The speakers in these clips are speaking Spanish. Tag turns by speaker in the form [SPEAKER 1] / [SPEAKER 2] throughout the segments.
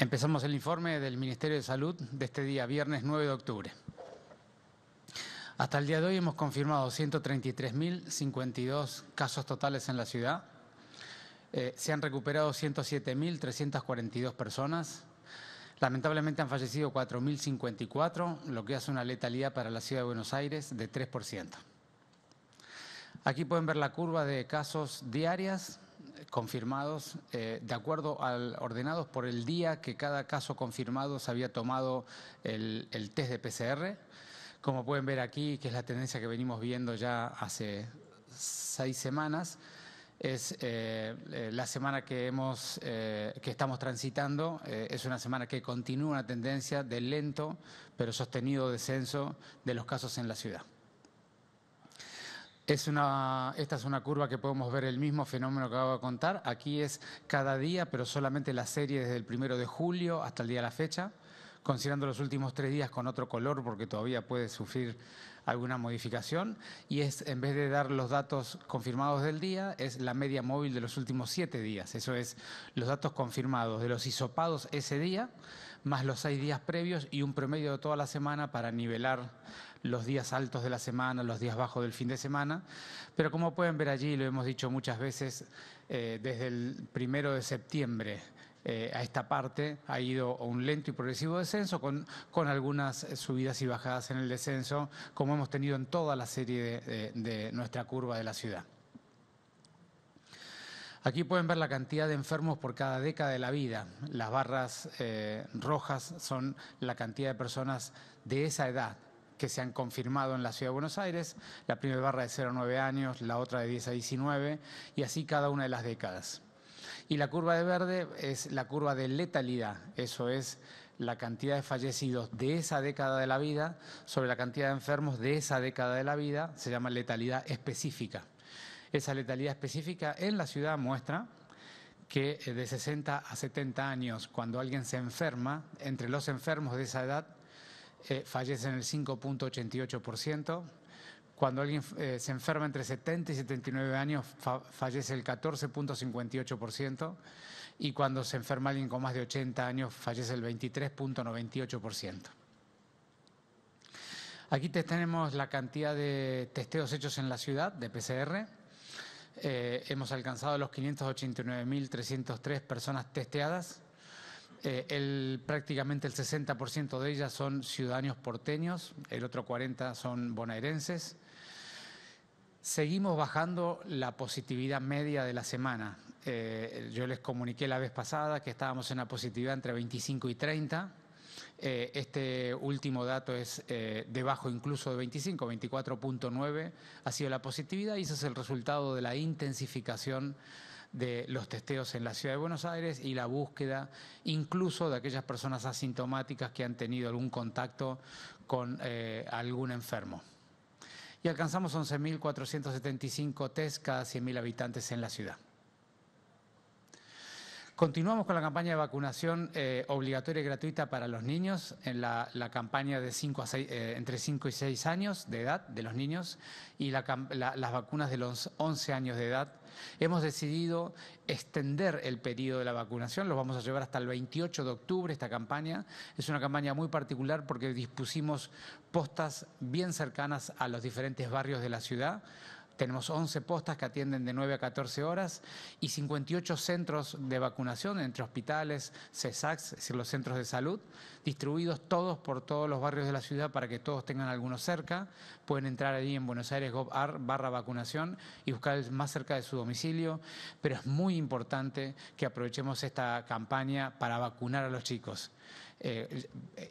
[SPEAKER 1] Empezamos el informe del Ministerio de Salud de este día, viernes 9 de octubre. Hasta el día de hoy hemos confirmado 133.052 casos totales en la ciudad. Se han recuperado 107.342 personas. Lamentablemente han fallecido 4.054, lo que hace una letalidad para la ciudad de Buenos Aires de 3%. Aquí pueden ver la curva de casos diarias confirmados, de acuerdo al ordenados por el día que cada caso confirmado se había tomado el test de PCR. Como pueden ver aquí, que es la tendencia que venimos viendo ya hace 6 semanas, es la semana que estamos transitando, es una semana que continúa una tendencia de lento pero sostenido descenso de los casos en la ciudad. Esta es una curva que podemos ver el mismo fenómeno que acabo de contar. Aquí es cada día, pero solamente la serie desde el 1 de julio hasta el día de la fecha, considerando los últimos 3 días con otro color porque todavía puede sufrir alguna modificación. Y es, en vez de dar los datos confirmados del día, es la media móvil de los últimos 7 días. Eso es los datos confirmados de los hisopados ese día, más los 6 días previos y un promedio de toda la semana para nivelar los días altos de la semana, los días bajos del fin de semana. Pero como pueden ver allí, lo hemos dicho muchas veces, desde el 1 de septiembre a esta parte ha ido un lento y progresivo descenso con algunas subidas y bajadas en el descenso, como hemos tenido en toda la serie de nuestra curva de la ciudad. Aquí pueden ver la cantidad de enfermos por cada década de la vida. Las barras rojas son la cantidad de personas de esa edad que se han confirmado en la Ciudad de Buenos Aires, la primera barra de 0 a 9 años, la otra de 10 a 19, y así cada una de las décadas. Y la curva de verde es la curva de letalidad, eso es la cantidad de fallecidos de esa década de la vida sobre la cantidad de enfermos de esa década de la vida, se llama letalidad específica. Esa letalidad específica en la ciudad muestra que de 60 a 70 años, cuando alguien se enferma, entre los enfermos de esa edad, fallecen el 5.88%. Cuando alguien se enferma entre 70 y 79 años, fallece el 14.58%. Y cuando se enferma alguien con más de 80 años, fallece el 23.98%. Aquí tenemos la cantidad de testeos hechos en la ciudad de PCR. Hemos alcanzado los 589.303 personas testeadas. Prácticamente el 60% de ellas son ciudadanos porteños, el otro 40% son bonaerenses. Seguimos bajando la positividad media de la semana. Yo les comuniqué la vez pasada que estábamos en una positividad entre 25 y 30. Este último dato es debajo incluso de 25, 24.9 ha sido la positividad y ese es el resultado de la intensificación de los testeos en la Ciudad de Buenos Aires y la búsqueda incluso de aquellas personas asintomáticas que han tenido algún contacto con algún enfermo. Y alcanzamos 11.475 test cada 100.000 habitantes en la ciudad. Continuamos con la campaña de vacunación obligatoria y gratuita para los niños, en la campaña de entre 5 y 6 años de edad de los niños y las vacunas de los 11 años de edad. Hemos decidido extender el periodo de la vacunación, lo vamos a llevar hasta el 28 de octubre esta campaña. Es una campaña muy particular porque dispusimos postas bien cercanas a los diferentes barrios de la ciudad. Tenemos 11 postas que atienden de 9 a 14 horas y 58 centros de vacunación entre hospitales, CESACs, es decir, los centros de salud, distribuidos todos por todos los barrios de la ciudad para que todos tengan alguno cerca. Pueden entrar allí en Buenos Aires /vacunación y buscar el más cerca de su domicilio, pero es muy importante que aprovechemos esta campaña para vacunar a los chicos.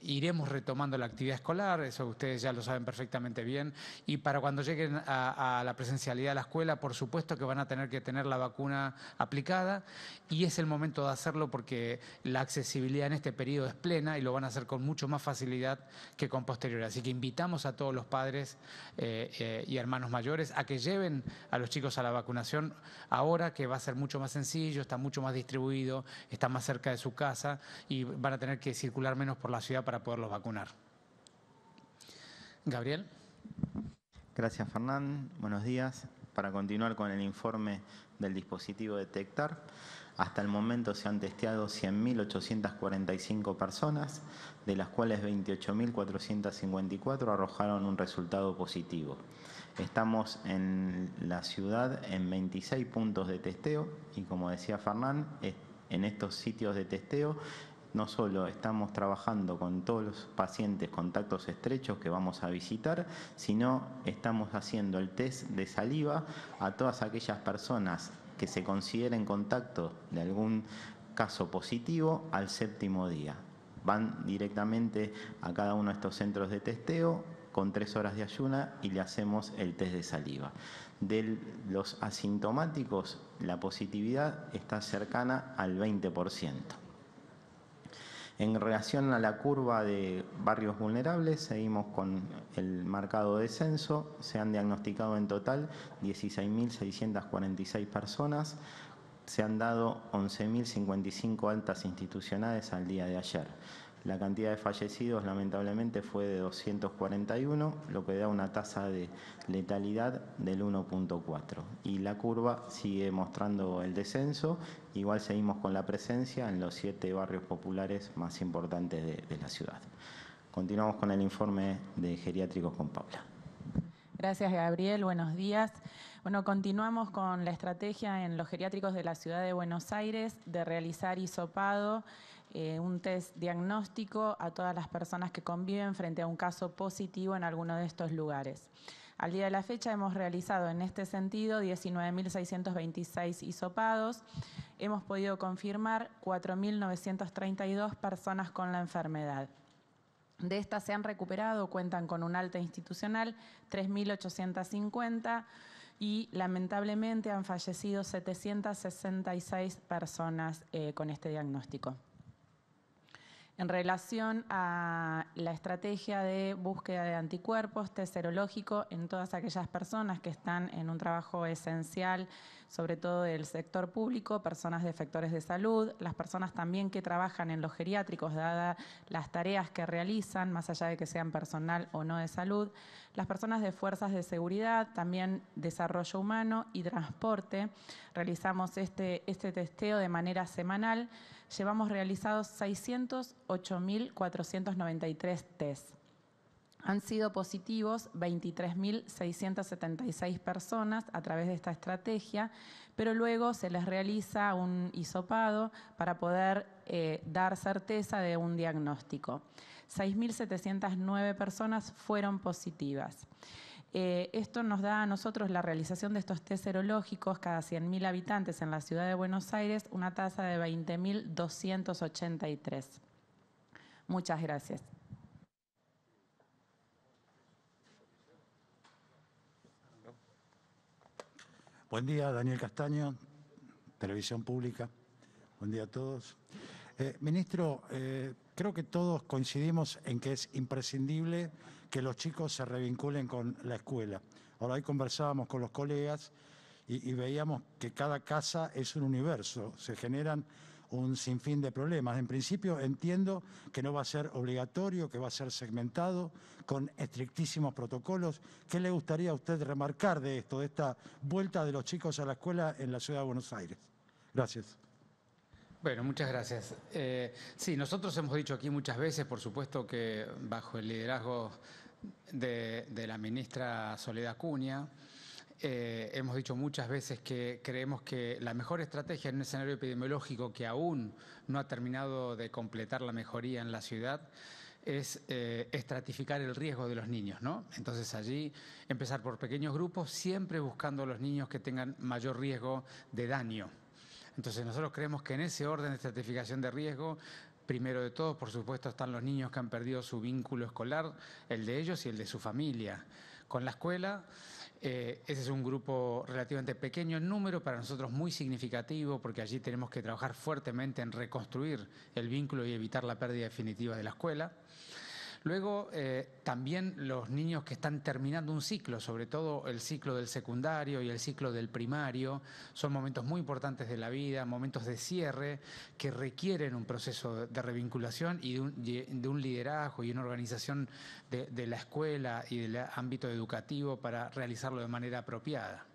[SPEAKER 1] Iremos retomando la actividad escolar, eso ustedes ya lo saben perfectamente bien, y para cuando lleguen a la presencialidad de la escuela, por supuesto que van a tener que tener la vacuna aplicada y es el momento de hacerlo porque la accesibilidad en este periodo es plena y lo van a hacer con mucho más facilidad que con posterioridad. Así que invitamos a todos los padres y hermanos mayores a que lleven a los chicos a la vacunación ahora, que va a ser mucho más sencillo, está mucho más distribuido, está más cerca de su casa y van a tener que circular menos por la ciudad para poderlos vacunar. Gabriel.
[SPEAKER 2] Gracias, Fernán. Buenos días. Para continuar con el informe del dispositivo Detectar, Hasta el momento se han testeado 100.845 personas, de las cuales 28.454 arrojaron un resultado positivo. Estamos en la ciudad en 26 puntos de testeo y, como decía Fernán, en estos sitios de testeo no solo estamos trabajando con todos los pacientes contactos estrechos que vamos a visitar, sino estamos haciendo el test de saliva a todas aquellas personas que se consideren contacto de algún caso positivo al 7º día. Van directamente a cada uno de estos centros de testeo con 3 horas de ayuna y le hacemos el test de saliva. De los asintomáticos, la positividad está cercana al 20%. En relación a la curva de barrios vulnerables, seguimos con el marcado descenso. Se han diagnosticado en total 16.646 personas. Se han dado 11.055 altas institucionales al día de ayer. La cantidad de fallecidos, lamentablemente, fue de 241, lo que da una tasa de letalidad del 1.4. Y la curva sigue mostrando el descenso. Igual seguimos con la presencia en los 7 barrios populares más importantes de la ciudad. Continuamos con el informe de geriátricos con Paula.
[SPEAKER 3] Gracias, Gabriel. Buenos días. Bueno, continuamos con la estrategia en los geriátricos de la ciudad de Buenos Aires de realizar hisopado, un test diagnóstico a todas las personas que conviven frente a un caso positivo en alguno de estos lugares. Al día de la fecha hemos realizado en este sentido 19.626 hisopados. Hemos podido confirmar 4.932 personas con la enfermedad. De estas se han recuperado, cuentan con un alta institucional, 3.850 y lamentablemente han fallecido 766 personas con este diagnóstico. En relación a la estrategia de búsqueda de anticuerpos, test serológico en todas aquellas personas que están en un trabajo esencial, sobre todo del sector público, personas de efectores de salud, las personas también que trabajan en los geriátricos, dadas las tareas que realizan, más allá de que sean personal o no de salud, las personas de fuerzas de seguridad, también desarrollo humano y transporte. Realizamos este testeo de manera semanal. Llevamos realizados 608.493 test. Han sido positivos 23.676 personas a través de esta estrategia, pero luego se les realiza un hisopado para poder dar certeza de un diagnóstico. 6.709 personas fueron positivas. Esto nos da a nosotros la realización de estos test serológicos cada 100.000 habitantes en la ciudad de Buenos Aires, una tasa de 20.283. Muchas gracias.
[SPEAKER 4] Buen día, Daniel Castaño, Televisión Pública. Buen día a todos. Ministro, creo que todos coincidimos en que es imprescindible que los chicos se revinculen con la escuela. Ahora, hoy conversábamos con los colegas y veíamos que cada casa es un universo, se generan un sinfín de problemas. En principio entiendo que no va a ser obligatorio, que va a ser segmentado, con estrictísimos protocolos. ¿Qué le gustaría a usted remarcar de esto, de esta vuelta de los chicos a la escuela en la ciudad de Buenos Aires? Gracias.
[SPEAKER 1] Bueno, muchas gracias. Sí, nosotros hemos dicho aquí muchas veces, por supuesto que bajo el liderazgo de la ministra Soledad Cunha, hemos dicho muchas veces que creemos que la mejor estrategia en un escenario epidemiológico que aún no ha terminado de completar la mejoría en la ciudad es estratificar el riesgo de los niños, ¿no? Entonces allí empezar por pequeños grupos, siempre buscando a los niños que tengan mayor riesgo de daño. Entonces nosotros creemos que en ese orden de estratificación de riesgo, primero de todo, por supuesto, están los niños que han perdido su vínculo escolar, el de ellos y el de su familia. Con la escuela, ese es un grupo relativamente pequeño en número, para nosotros muy significativo, porque allí tenemos que trabajar fuertemente en reconstruir el vínculo y evitar la pérdida definitiva de la escuela. Luego, también los niños que están terminando un ciclo, sobre todo el ciclo del secundario y el ciclo del primario, son momentos muy importantes de la vida, momentos de cierre que requieren un proceso de revinculación y de un liderazgo y una organización de la escuela y del ámbito educativo para realizarlo de manera apropiada.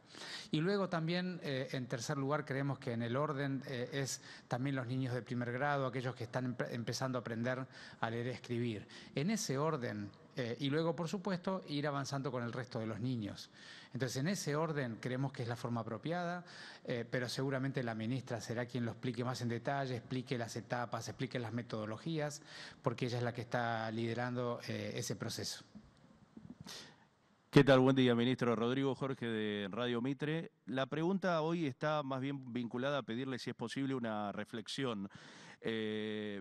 [SPEAKER 1] Y luego también, en tercer lugar, creemos que en el orden es también los niños de primer grado, aquellos que están empezando a aprender a leer y escribir. En ese orden, y luego, por supuesto, ir avanzando con el resto de los niños. Entonces, en ese orden creemos que es la forma apropiada, pero seguramente la ministra será quien lo explique más en detalle, explique las etapas, explique las metodologías, porque ella es la que está liderando ese proceso.
[SPEAKER 5] ¿Qué tal? Buen día, ministro. Rodrigo Jorge de Radio Mitre. La pregunta hoy está más bien vinculada a pedirle si es posible una reflexión,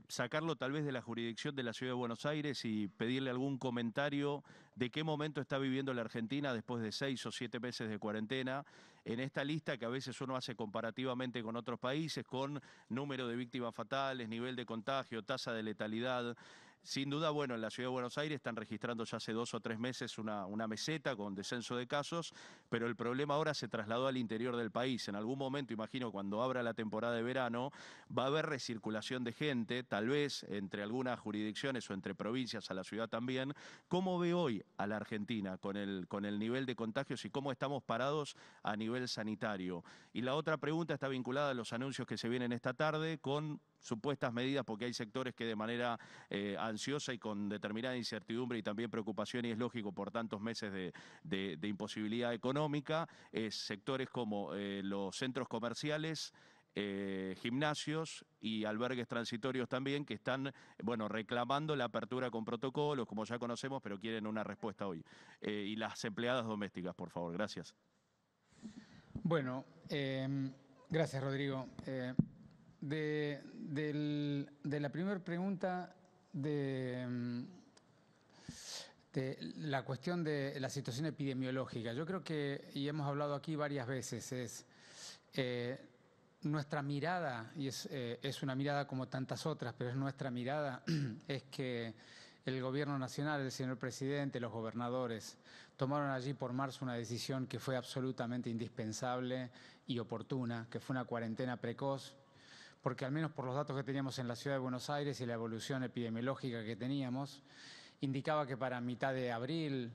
[SPEAKER 5] sacarlo tal vez de la jurisdicción de la Ciudad de Buenos Aires y pedirle algún comentario de qué momento está viviendo la Argentina después de 6 o 7 meses de cuarentena, en esta lista que a veces uno hace comparativamente con otros países, con número de víctimas fatales, nivel de contagio, tasa de letalidad. Sin duda, bueno, en la Ciudad de Buenos Aires están registrando ya hace 2 o 3 meses una meseta con descenso de casos, pero el problema ahora se trasladó al interior del país. En algún momento, imagino, cuando abra la temporada de verano, va a haber recirculación de gente, tal vez entre algunas jurisdicciones o entre provincias a la ciudad también. ¿Cómo ve hoy a la Argentina con el nivel de contagios y cómo estamos parados a nivel sanitario? Y la otra pregunta está vinculada a los anuncios que se vienen esta tarde con supuestas medidas, porque hay sectores que de manera ansiosa y con determinada incertidumbre y también preocupación, y es lógico por tantos meses de imposibilidad económica, sectores como los centros comerciales, gimnasios y albergues transitorios también, que están, bueno, reclamando la apertura con protocolos, como ya conocemos, pero quieren una respuesta hoy. Y las empleadas domésticas, por favor. Gracias.
[SPEAKER 1] Bueno, gracias, Rodrigo. De la primera pregunta de la cuestión de la situación epidemiológica, yo creo que, y hemos hablado aquí varias veces, es nuestra mirada, y es una mirada como tantas otras, pero es nuestra mirada, es que el Gobierno Nacional, el señor Presidente, los gobernadores, tomaron allí por marzo una decisión que fue absolutamente indispensable y oportuna, que fue una cuarentena precoz, porque al menos por los datos que teníamos en la Ciudad de Buenos Aires y la evolución epidemiológica que teníamos, indicaba que para mitad de abril,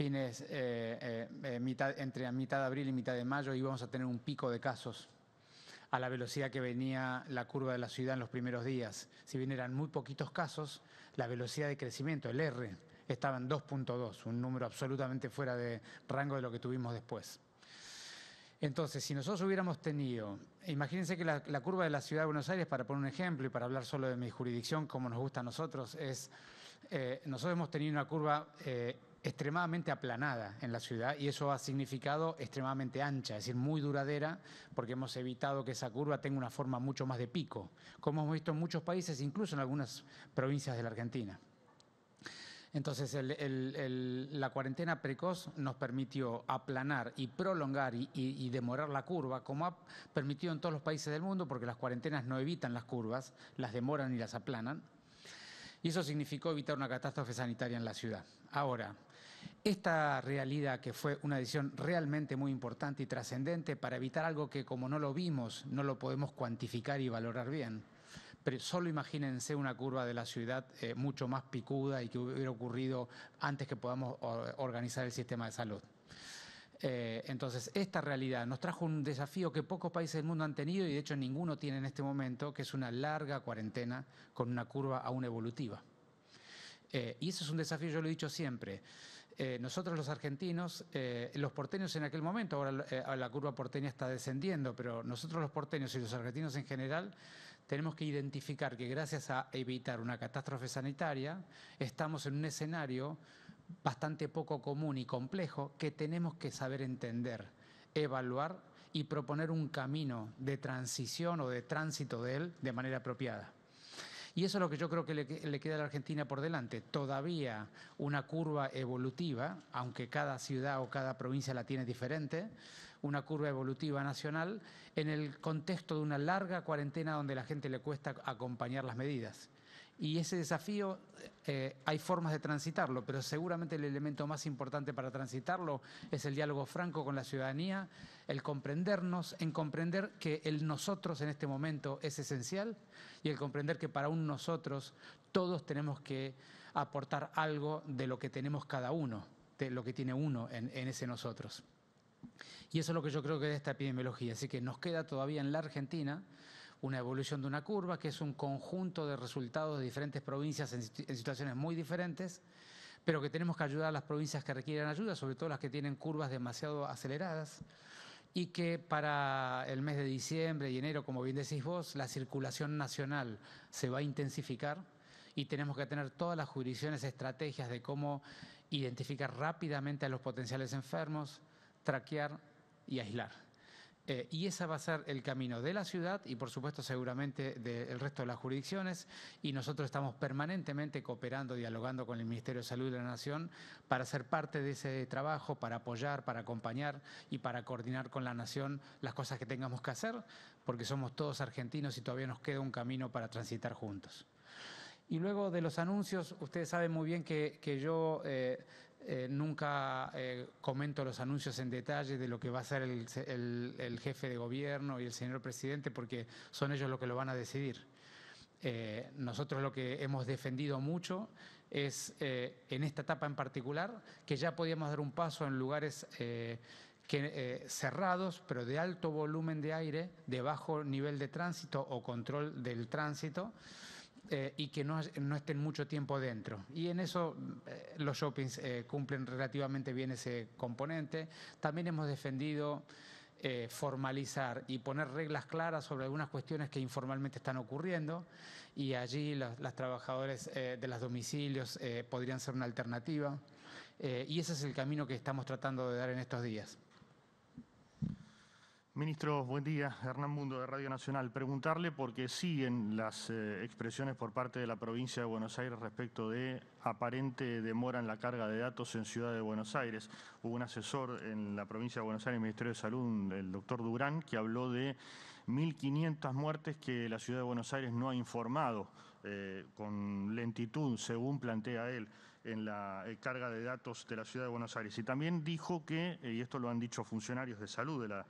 [SPEAKER 1] entre mitad de abril y mitad de mayo íbamos a tener un pico de casos a la velocidad que venía la curva de la ciudad en los primeros días. Si bien eran muy poquitos casos, la velocidad de crecimiento, el R, estaba en 2.2, un número absolutamente fuera de rango de lo que tuvimos después. Entonces, si nosotros hubiéramos tenido, imagínense que la curva de la Ciudad de Buenos Aires, para poner un ejemplo y para hablar solo de mi jurisdicción, como nos gusta a nosotros, nosotros hemos tenido una curva extremadamente aplanada en la ciudad y eso ha significado extremadamente ancha, es decir, muy duradera, porque hemos evitado que esa curva tenga una forma mucho más de pico, como hemos visto en muchos países, incluso en algunas provincias de la Argentina. Entonces, la cuarentena precoz nos permitió aplanar y prolongar y demorar la curva, como ha permitido en todos los países del mundo, porque las cuarentenas no evitan las curvas, las demoran y las aplanan. Y eso significó evitar una catástrofe sanitaria en la ciudad. Ahora, esta realidad, que fue una decisión realmente muy importante y trascendente para evitar algo que, como no lo vimos, no lo podemos cuantificar y valorar bien. Pero solo imagínense una curva de la ciudad mucho más picuda y que hubiera ocurrido antes que podamos organizar el sistema de salud. Entonces, esta realidad nos trajo un desafío que pocos países del mundo han tenido y de hecho ninguno tiene en este momento, que es una larga cuarentena con una curva aún evolutiva. Y eso es un desafío, yo lo he dicho siempre. Nosotros los argentinos, los porteños en aquel momento, ahora la curva porteña está descendiendo, pero nosotros los porteños y los argentinos en general tenemos que identificar que gracias a evitar una catástrofe sanitaria estamos en un escenario bastante poco común y complejo que tenemos que saber entender, evaluar y proponer un camino de transición o de tránsito de él de manera apropiada. Y eso es lo que yo creo que le queda a la Argentina por delante. Todavía una curva evolutiva, aunque cada ciudad o cada provincia la tiene diferente, una curva evolutiva nacional en el contexto de una larga cuarentena donde a la gente le cuesta acompañar las medidas. Y ese desafío hay formas de transitarlo, pero seguramente el elemento más importante para transitarlo es el diálogo franco con la ciudadanía, el comprendernos, en comprender que el nosotros en este momento es esencial y el comprender que para un nosotros todos tenemos que aportar algo de lo que tenemos cada uno, de lo que tiene uno en ese nosotros. Y eso es lo que yo creo que es esta epidemiología. Así que nos queda todavía en la Argentina una evolución de una curva, que es un conjunto de resultados de diferentes provincias en situaciones muy diferentes, pero que tenemos que ayudar a las provincias que requieren ayuda, sobre todo las que tienen curvas demasiado aceleradas, y que para el mes de diciembre y enero, como bien decís vos, la circulación nacional se va a intensificar y tenemos que tener todas las jurisdicciones estrategias de cómo identificar rápidamente a los potenciales enfermos, traquear y aislar. Y ese va a ser el camino de la ciudad y, por supuesto, seguramente del resto de las jurisdicciones. Y nosotros estamos permanentemente cooperando, dialogando con el Ministerio de Salud de la Nación para ser parte de ese trabajo, para apoyar, para acompañar y para coordinar con la Nación las cosas que tengamos que hacer, porque somos todos argentinos y todavía nos queda un camino para transitar juntos. Y luego de los anuncios, ustedes saben muy bien que yo nunca comento los anuncios en detalle de lo que va a hacer el jefe de gobierno y el señor presidente, porque son ellos los que lo van a decidir. Nosotros lo que hemos defendido mucho es, en esta etapa en particular, que ya podíamos dar un paso en lugares cerrados, pero de alto volumen de aire, de bajo nivel de tránsito o control del tránsito, y que no estén mucho tiempo dentro. Y en eso los shoppings cumplen relativamente bien ese componente. También hemos defendido formalizar y poner reglas claras sobre algunas cuestiones que informalmente están ocurriendo, y allí las trabajadores de los domicilios podrían ser una alternativa. Y ese es el camino que estamos tratando de dar en estos días.
[SPEAKER 6] Ministro, buen día. Hernán Mundo, de Radio Nacional. Preguntarle, porque siguen las expresiones por parte de la provincia de Buenos Aires respecto de aparente demora en la carga de datos en Ciudad de Buenos Aires. Hubo un asesor en la provincia de Buenos Aires, el Ministerio de Salud, el doctor Durán, que habló de 1.500 muertes que la Ciudad de Buenos Aires no ha informado con lentitud, según plantea él, en la carga de datos de la Ciudad de Buenos Aires. Y también dijo que, y esto lo han dicho funcionarios de salud de la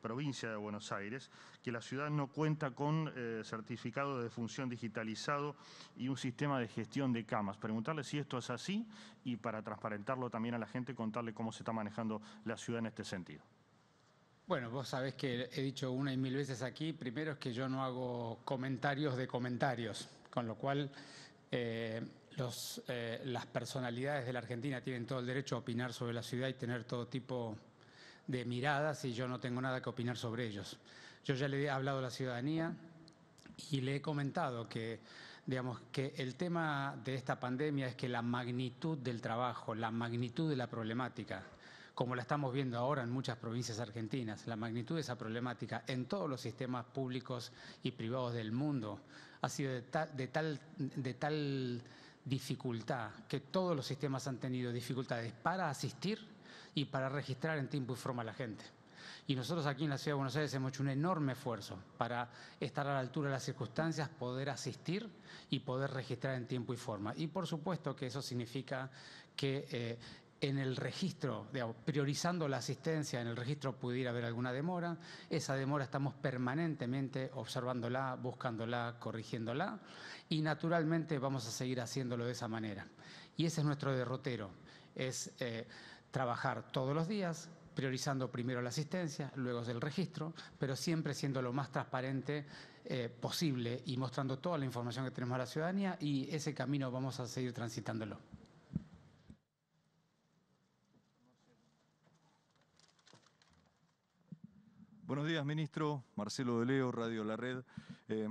[SPEAKER 6] provincia de Buenos Aires, que la ciudad no cuenta con certificado de defunción digitalizado y un sistema de gestión de camas. Preguntarle si esto es así y, para transparentarlo también a la gente, contarle cómo se está manejando la ciudad en este sentido.
[SPEAKER 1] Bueno, vos sabés que he dicho una y mil veces aquí, primero es que yo no hago comentarios de comentarios, con lo cual las personalidades de la Argentina tienen todo el derecho a opinar sobre la ciudad y tener todo tipo de miradas, y yo no tengo nada que opinar sobre ellos. Yo ya le he hablado a la ciudadanía y le he comentado que, digamos, que el tema de esta pandemia es que la magnitud del trabajo, la magnitud de la problemática, como la estamos viendo ahora en muchas provincias argentinas, la magnitud de esa problemática en todos los sistemas públicos y privados del mundo ha sido de tal dificultad, que todos los sistemas han tenido dificultades para asistir y para registrar en tiempo y forma a la gente. Y nosotros aquí en la Ciudad de Buenos Aires hemos hecho un enorme esfuerzo para estar a la altura de las circunstancias, poder asistir y poder registrar en tiempo y forma. Y por supuesto que eso significa que en el registro, digamos, priorizando la asistencia, en el registro pudiera haber alguna demora. Esa demora estamos permanentemente observándola, buscándola, corrigiéndola, y naturalmente vamos a seguir haciéndolo de esa manera. Y ese es nuestro derrotero, es trabajar todos los días, priorizando primero la asistencia, luego el registro, pero siempre siendo lo más transparente posible y mostrando toda la información que tenemos a la ciudadanía, y ese camino vamos a seguir transitándolo.
[SPEAKER 7] Buenos días, ministro. Marcelo de Leo, Radio La Red.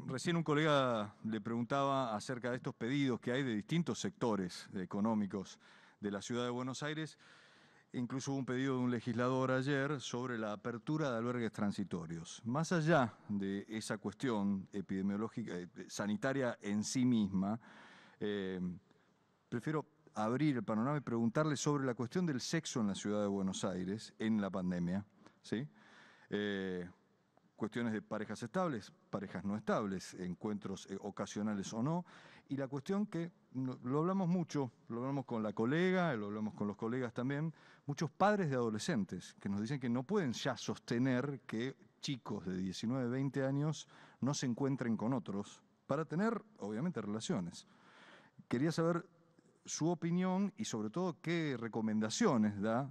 [SPEAKER 7] Recién un colega le preguntaba acerca de estos pedidos que hay de distintos sectores económicos de la Ciudad de Buenos Aires. Incluso hubo un pedido de un legislador ayer sobre la apertura de albergues transitorios. Más allá de esa cuestión epidemiológica, sanitaria en sí misma, prefiero abrir el panorama y preguntarle sobre la cuestión del sexo en la Ciudad de Buenos Aires en la pandemia, ¿sí? Cuestiones de parejas estables, parejas no estables, encuentros ocasionales o no, y la cuestión que lo hablamos mucho, lo hablamos con la colega, lo hablamos con los colegas también, muchos padres de adolescentes que nos dicen que no pueden ya sostener que chicos de 19, 20 años no se encuentren con otros para tener, obviamente, relaciones. Quería saber su opinión y sobre todo qué recomendaciones da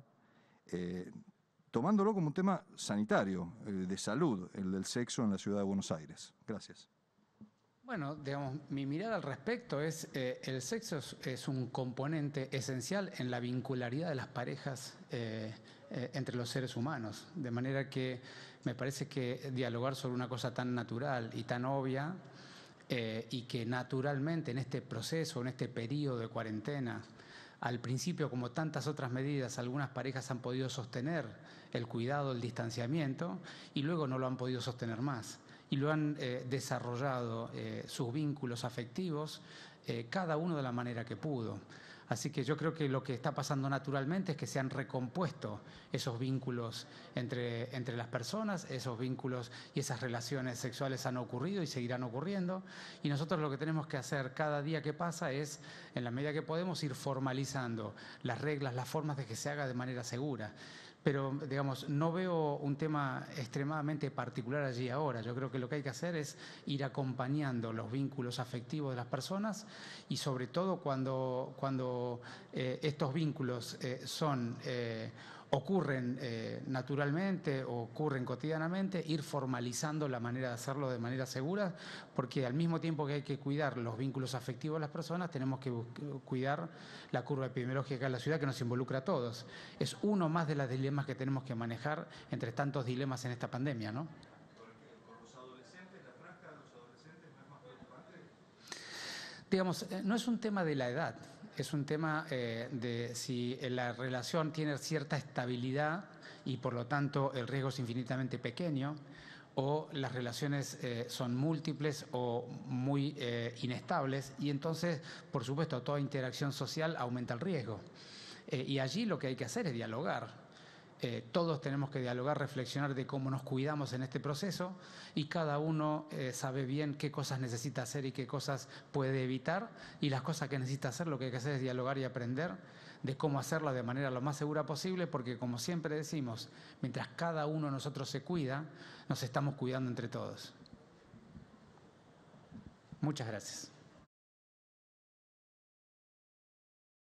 [SPEAKER 7] tomándolo como un tema sanitario, de salud, el del sexo en la ciudad de Buenos Aires. Gracias.
[SPEAKER 1] Bueno, digamos, mi mirada al respecto es el sexo es un componente esencial en la vincularidad de las parejas entre los seres humanos. De manera que me parece que dialogar sobre una cosa tan natural y tan obvia y que naturalmente en este proceso, en este periodo de cuarentena, al principio, como tantas otras medidas, algunas parejas han podido sostener el cuidado, el distanciamiento y luego no lo han podido sostener más. Y lo han desarrollado sus vínculos afectivos, cada uno de la manera que pudo. Así que yo creo que lo que está pasando naturalmente es que se han recompuesto esos vínculos entre las personas, esos vínculos y esas relaciones sexuales han ocurrido y seguirán ocurriendo. Y nosotros lo que tenemos que hacer cada día que pasa es, en la medida que podemos, ir formalizando las reglas, las formas de que se haga de manera segura. Pero, digamos, no veo un tema extremadamente particular allí ahora. Yo creo que lo que hay que hacer es ir acompañando los vínculos afectivos de las personas y sobre todo cuando estos vínculos ocurren naturalmente o ocurren cotidianamente, ir formalizando la manera de hacerlo de manera segura, porque al mismo tiempo que hay que cuidar los vínculos afectivos de las personas, tenemos que cuidar la curva epidemiológica de la ciudad que nos involucra a todos. Es uno más de los dilemas que tenemos que manejar entre tantos dilemas en esta pandemia, ¿no?
[SPEAKER 7] ¿Con los adolescentes, la franja de los adolescentes no es más preocupante?
[SPEAKER 1] Digamos, no es un tema de la edad. Es un tema de si la relación tiene cierta estabilidad y por lo tanto el riesgo es infinitamente pequeño, o las relaciones son múltiples o muy inestables y entonces, por supuesto, toda interacción social aumenta el riesgo. Y allí lo que hay que hacer es dialogar. Todos tenemos que dialogar, reflexionar de cómo nos cuidamos en este proceso y cada uno sabe bien qué cosas necesita hacer y qué cosas puede evitar, y las cosas que necesita hacer lo que hay que hacer es dialogar y aprender de cómo hacerla de manera lo más segura posible, porque como siempre decimos, mientras cada uno de nosotros se cuida, nos estamos cuidando entre todos. Muchas gracias.